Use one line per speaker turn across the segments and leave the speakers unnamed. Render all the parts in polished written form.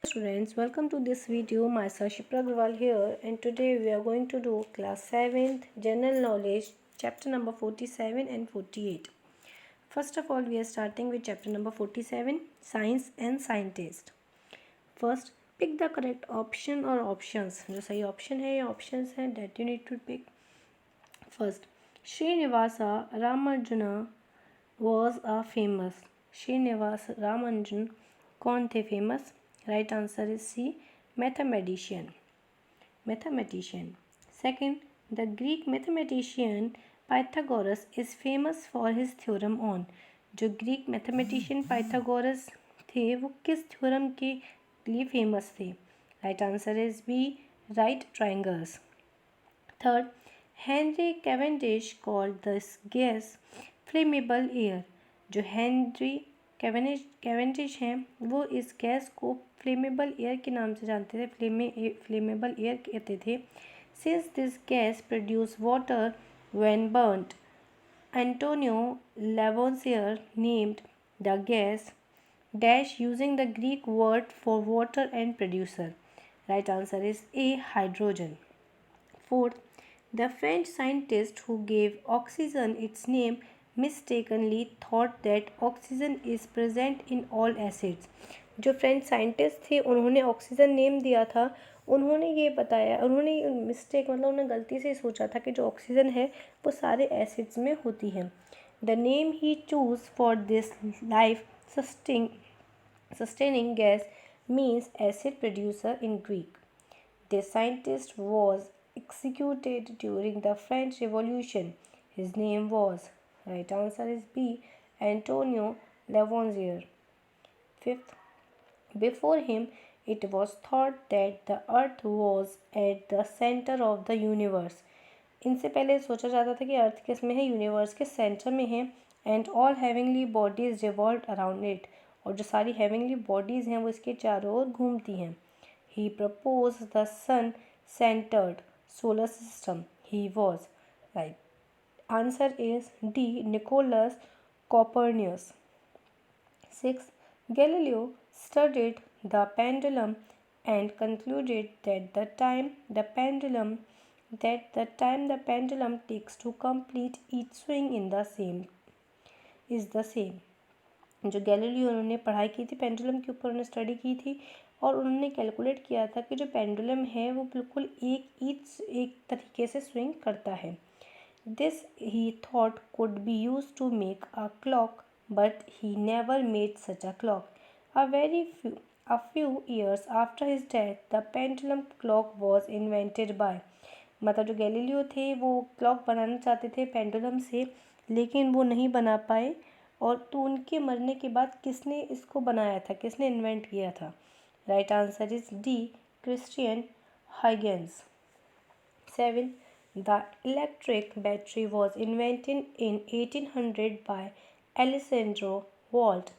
Students, welcome to this video. Myself SHIPRA Agarwal here, and today we are going to do class 7th general knowledge chapter number 47 and 48. First of all, we are starting with chapter number 47, science and scientist. First, pick the correct option or options. जो सही option है या options हैं that you need to pick. First, Srinivasa Ramanujana was a famous. Srinivasa Ramanujan कौन थे famous? Right answer is C. Mathematician. Second, the Greek mathematician Pythagoras is famous for his theorem on. जो Greek mathematician Pythagoras थे वो किस theorem के लिए famous थे? Right answer is B. Right triangles. Third, Henry Cavendish called this gas flammable air. जो Henry Cavendish हैं वो इस गैस को फ्लेमेबल एयर के नाम से जानते थे, फ्लेमेबल एयर कहते थे. Since this gas produce water when burned, Antonio Lavoisier named the gas dash using the Greek word for water and producer. Right answer is A. Hydrogen. Fourth, the French scientist who gave oxygen its name mistakenly thought that oxygen is present in all acids. जो French scientist थे उन्होंने oxygen name दिया था. उन्होंने ये बताया, उन्होंने mistake मतलब उन्होंने गलती से सोचा था कि जो ऑक्सीजन है वो सारे एसिड्स में होती है. The name he choose for this life sustaining gas means acid producer in Greek. This scientist was executed during the French Revolution. His name was, right answer is B, Antonio Lavoisier. Fifth, before him it was thought that the earth was at the center of the universe. इनसे पहले सोचा जाता था कि अर्थ किस में है, universe के सेंटर में है. And all heavenly bodies revolve around it, और जो सारी हेविंगली बॉडीज़ हैं वो इसके चारों ओर घूमती हैं. He propose the sun centered solar system. He was right. Answer is D. Nicholas Copernicus. 6. Galileo studied the pendulum and concluded that the time the pendulum takes to complete each swing in the same is the same. जो Galileo उन्होंने पढ़ाई की थी pendulum के ऊपर, उन्होंने study की थी और उन्होंने कैलकुलेट किया था कि जो पेंडुलम है वो बिल्कुल एक तरीके से स्विंग करता है. This he thought could be use to make a clock but he never made such a clock. A few years after his death, the pendulum clock was invented by. मतलब जो गैलीलियो थे वो clock बनाना चाहते थे pendulum से, लेकिन वो नहीं बना पाए. और तो उनके मरने के बाद किसने इसको बनाया था, किसने इन्वेंट किया था? Right answer is D. Christian Huygens. 7. The electric battery was invented in 1800 by Alessandro Volt.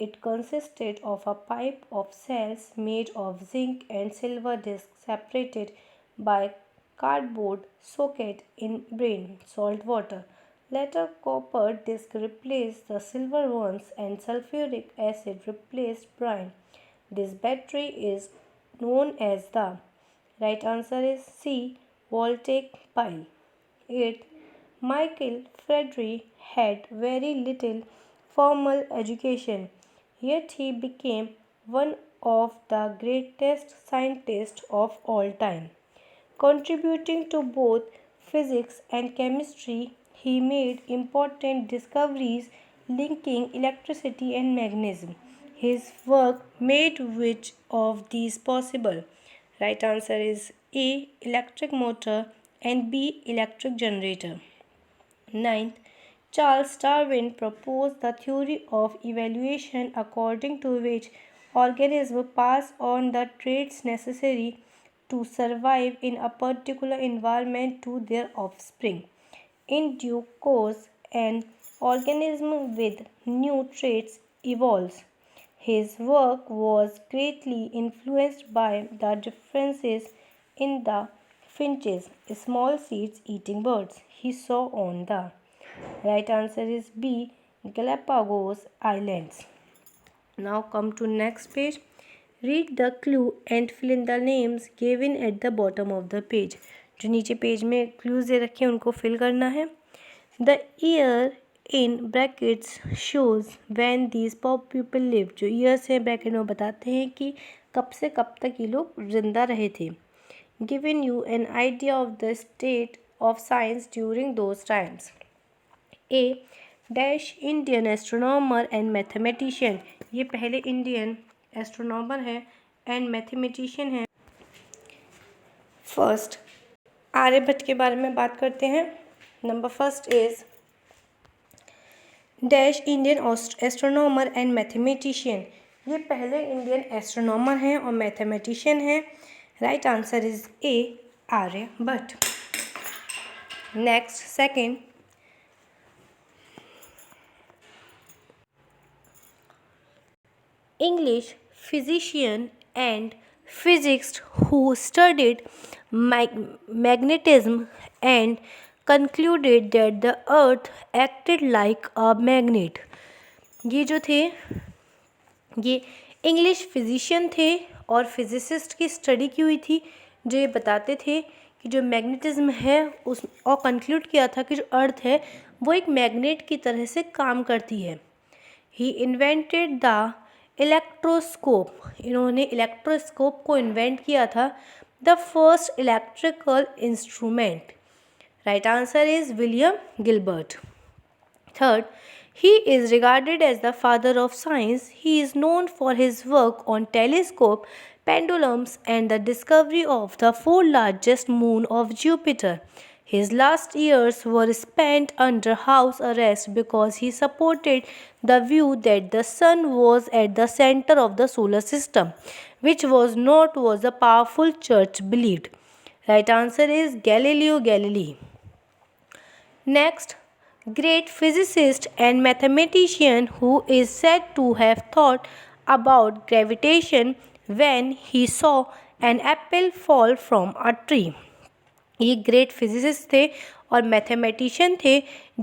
It consisted of a pipe of cells made of zinc and silver discs separated by cardboard socket in brine salt water. Later, copper disc replaced the silver ones and sulfuric acid replaced brine. This battery is known as the right answer is C. Voltaic pile. 8. Michael Faraday had very little formal education, yet he became one of the greatest scientists of all time. Contributing to both physics and chemistry, he made important discoveries linking electricity and magnetism. His work made which of these possible? Right answer is A. Electric motor and B. Electric generator. 9th, Charles Darwin proposed the theory of evolution according to which organisms pass on the traits necessary to survive in a particular environment to their offspring. In due course, an organism with new traits evolves. His work was greatly influenced by the differences in the finches, small seeds-eating birds, he saw on the. Right answer is B. Galapagos Islands. Now come to next page. Read the clue and fill in the names given at the bottom of the page. जो नीचे page में clues दे रखे हैं उनको fill करना है। The year in brackets shows when these pop people live. जो ईयर्स हैं ब्रैकेट में बताते हैं कि कब से कब तक ये लोग जिंदा रहे थे। Given you an idea of the state of science during those times. A dash Indian astronomer and mathematician. ये पहले इंडियन एस्ट्रोनॉमर है एंड मैथमेटिशियन है। फर्स्ट आर्यभट्ट के बारे में बात करते हैं। Number first is dash Indian astronomer and mathematician. ये पहले इंडियन एस्ट्रोनॉमर हैं और मैथमेटिशियन हैं। Right answer is A Aryabhatta. Next second, English physician and physicist who studied magnetism and concluded that the earth acted like a magnet। ये जो थे ये English physician थे और फिजिसिस्ट की स्टडी की हुई थी, जो ये बताते थे कि जो मैग्नेटिज्म है उस और कंक्लूड किया था कि जो अर्थ है वो एक मैग्नेट की तरह से काम करती है। ही इन्वेंटेड द इलेक्ट्रोस्कोप। इन्होंने इलेक्ट्रोस्कोप को इन्वेंट किया था। The first electrical instrument. Right answer is William Gilbert. Third, he is regarded as the father of science. He is known for his work on telescope, pendulums, and the discovery of the four largest moon of Jupiter. His last years were spent under house arrest because he supported the view that the sun was at the center of the solar system, which was not what the powerful church believed. Right answer is Galileo Galilei. Next, great physicist and mathematician who is said to have thought about gravitation when he saw an apple fall from a tree. ये great physicist थे और mathematician थे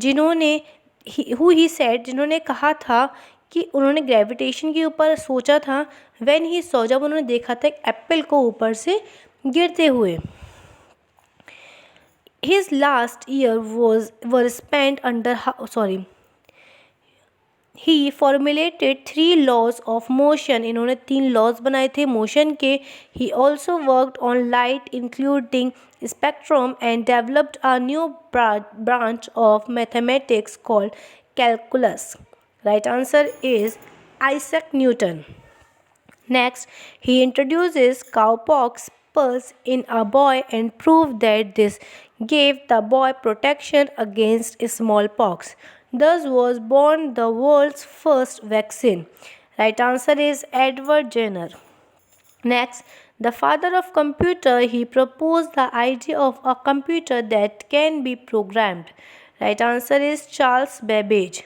जिन्होंने जिन्होंने कहा था कि उन्होंने ग्रेविटेशन के ऊपर सोचा था व्हेन ही सॉ, जब उन्होंने देखा था एक एप्पल को ऊपर से गिरते हुए। His last year were spent under he formulated 3 laws of motion। इन्होंने 3 laws बनाए थे मोशन के। He also worked on light including spectrum and developed a new branch of mathematics called calculus। Right answer is Isaac Newton. Next, he introduces cowpox pus in a boy and proved that this gave the boy protection against smallpox. Thus was born the world's first vaccine. Right answer is Edward Jenner. Next, the father of computer, he proposed the idea of a computer that can be programmed. Right answer is Charles Babbage.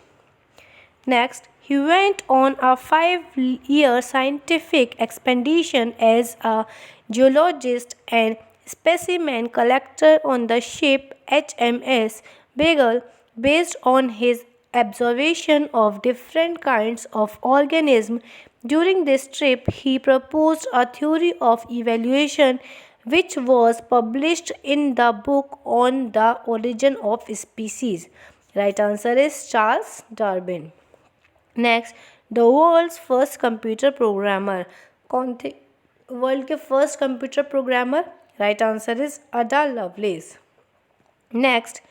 Next, he went on a 5-year scientific expedition as a geologist and specimen collector on the ship HMS Beagle. Based on his observation of different kinds of organisms during this trip, he proposed a theory of evolution which was published in the book on the origin of species. Right answer is Charles Darwin. Next, the world's first computer programmer. कौन थे world के first computer programmer? Right answer is Ada Lovelace. Next,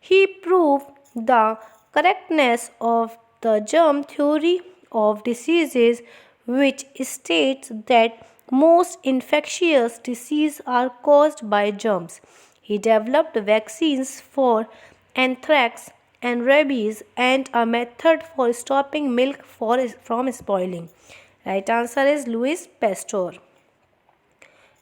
he proved the correctness of the germ theory of diseases, which states that most infectious diseases are caused by germs. He developed vaccines for anthrax and rabies and a method for stopping milk from spoiling. Right answer is Louis Pasteur.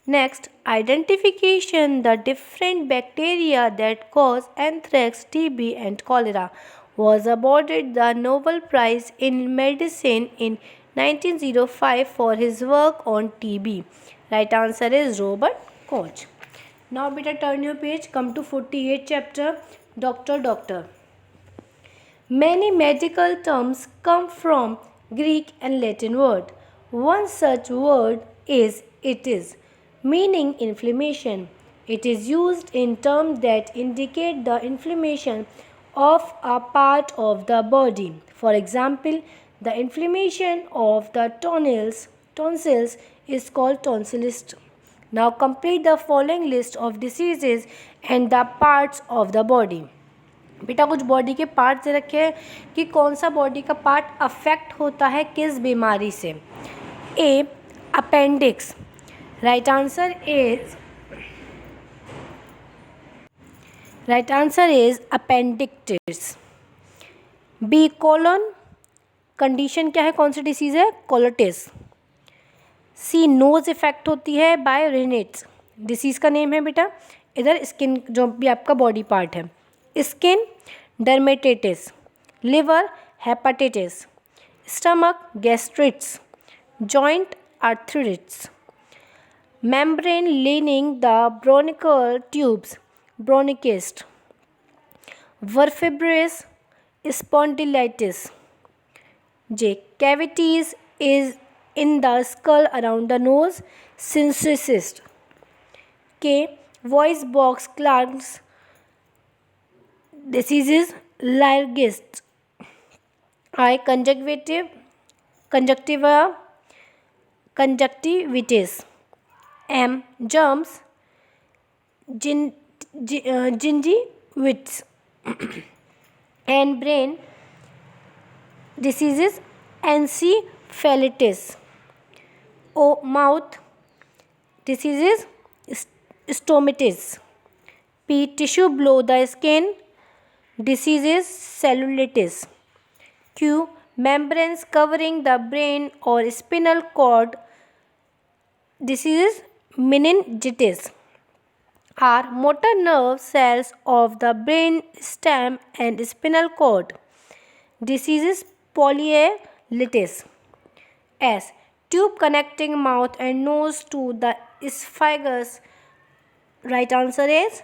Next, identification the different bacteria that cause anthrax, TB and cholera was awarded the Nobel Prize in Medicine in 1905 for his work on TB. Right answer is Robert Koch. Now beta turn your page, come to 48th chapter, Doctor. Many medical terms come from Greek and Latin word. One such word is itis, meaning inflammation. It is used in terms that indicate the inflammation of a part of the body. For example, the inflammation of the tonsils is called tonsillitis. Now complete the following list of diseases and the parts of the body. बेटा कुछ body के part दे रखे हैं कि कौन सा body का part affect होता है किस बीमारी से. A appendix. Right answer is appendicitis. B colon. Condition क्या है, कौन सी डिसीज़ है, कोलिटिस. सी नोज इफेक्ट होती है बाय रिनेट्स. डिसीज़ का नेम है बेटा. इधर स्किन जो भी आपका बॉडी पार्ट है, skin dermatitis. Liver hepatitis. Stomach gastritis. Joint arthritis. membrane lining the bronchial tubes bronchist. Vertebrous spondylitis. J cavities is in the skull around the nose syncytius. K voice box clogs diseases laryngitis. I conjunctivitis. M germs gingivitis. And brain diseases encephalitis. O mouth diseases stomatitis. P tissue below the skin diseases cellulitis. Q membranes covering the brain or spinal cord diseases meningitis. R motor nerve cells of the brain stem and spinal cord diseases poliomyelitis. S tube connecting mouth and nose to the esophagus. Right answer is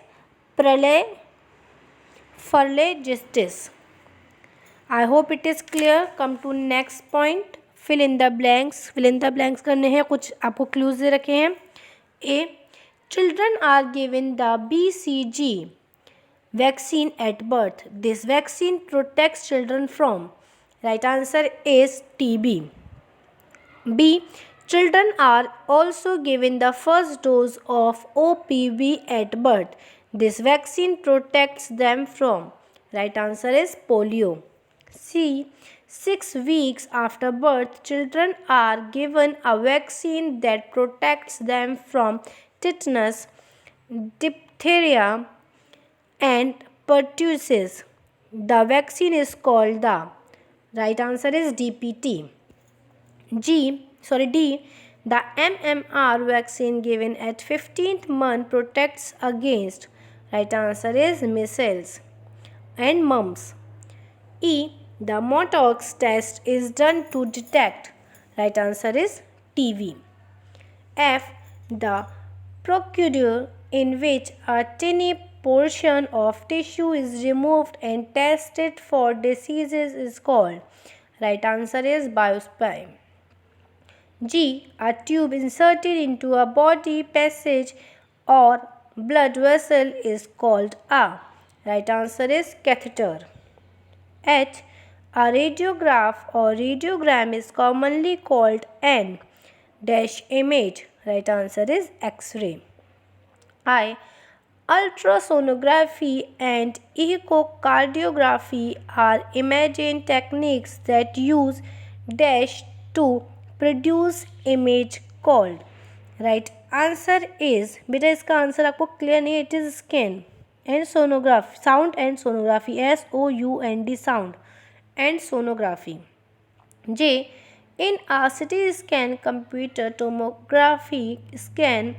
pharyngitis. I hope it is clear. Come to next point. Fill in the blanks करने हैं. कुछ आपको clues दे रखे हैं. A children are given the BCG vaccine at birth. This vaccine protects children from. Right answer is TB. B children are also given the first dose of OPV at birth. This vaccine protects them from. Right answer is polio. C 6 weeks after birth, children are given a vaccine that protects them from tetanus, diphtheria, and pertussis. The vaccine is called the. Right answer is DPT. D. The MMR vaccine given at 15th month protects against. Right answer is measles and mumps. E. The Motox test is done to detect. Right answer is TB. F. The procedure in which a tiny portion of tissue is removed and tested for diseases is called. Right answer is biopsy. G. A tube inserted into a body passage or blood vessel is called a. Right answer is catheter. H. A radiograph or radiogram is commonly called an dash image. Right answer is X-ray. I. Ultrasonography and echocardiography are imaging techniques that use dash to produce image called. Right answer is, बेटा इसका answer आपको clear नहीं है. It is scan and sonography, sound and sonography, SOUND sound and sonography. J. In a CT scan, computer tomography scan,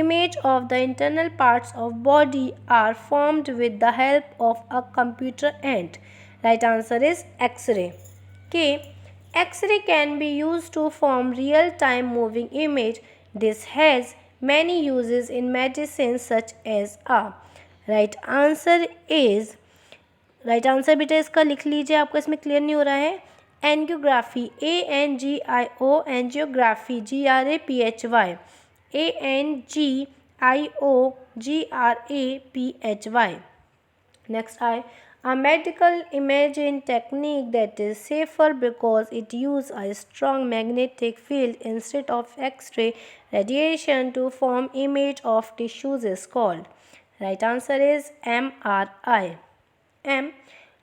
image of the internal parts of body are formed with the help of a computer and. Right answer is X-ray. K. X-ray can be used to form real-time moving image. This has many uses in medicine such as a. Right answer is. Right answer बेटा इसका लिख लीजिए, आपको इसमें clear नहीं हो रहा है. Angiography, A-N-G-I-O, angiography, G-R-A-P-H-Y, A-N-G-I-O-G-R-A-P-H-Y. Next I, a medical imaging technique that is safer because it uses a strong magnetic field instead of X-ray radiation to form image of tissues is called. Right answer is MRI. M.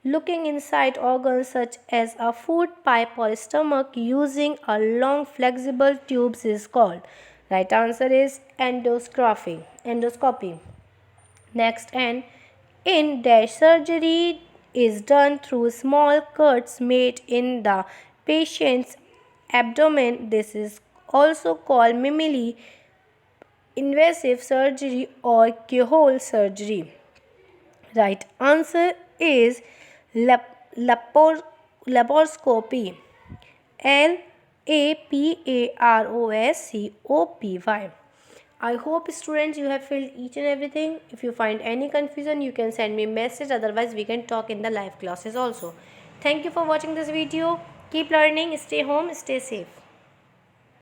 Looking inside organs such as a food pipe or stomach using a long flexible tubes is called. Right answer is endoscopy. Next N. In dash surgery is done through small cuts made in the patient's abdomen. This is also called minimally invasive surgery or keyhole surgery. Right answer is laparoscopy. Laparoscopy. I hope students you have filled each and everything. If you find any confusion, you can send me a message. Otherwise, we can talk in the live classes also. Thank you for watching this video. Keep learning. Stay home. Stay safe.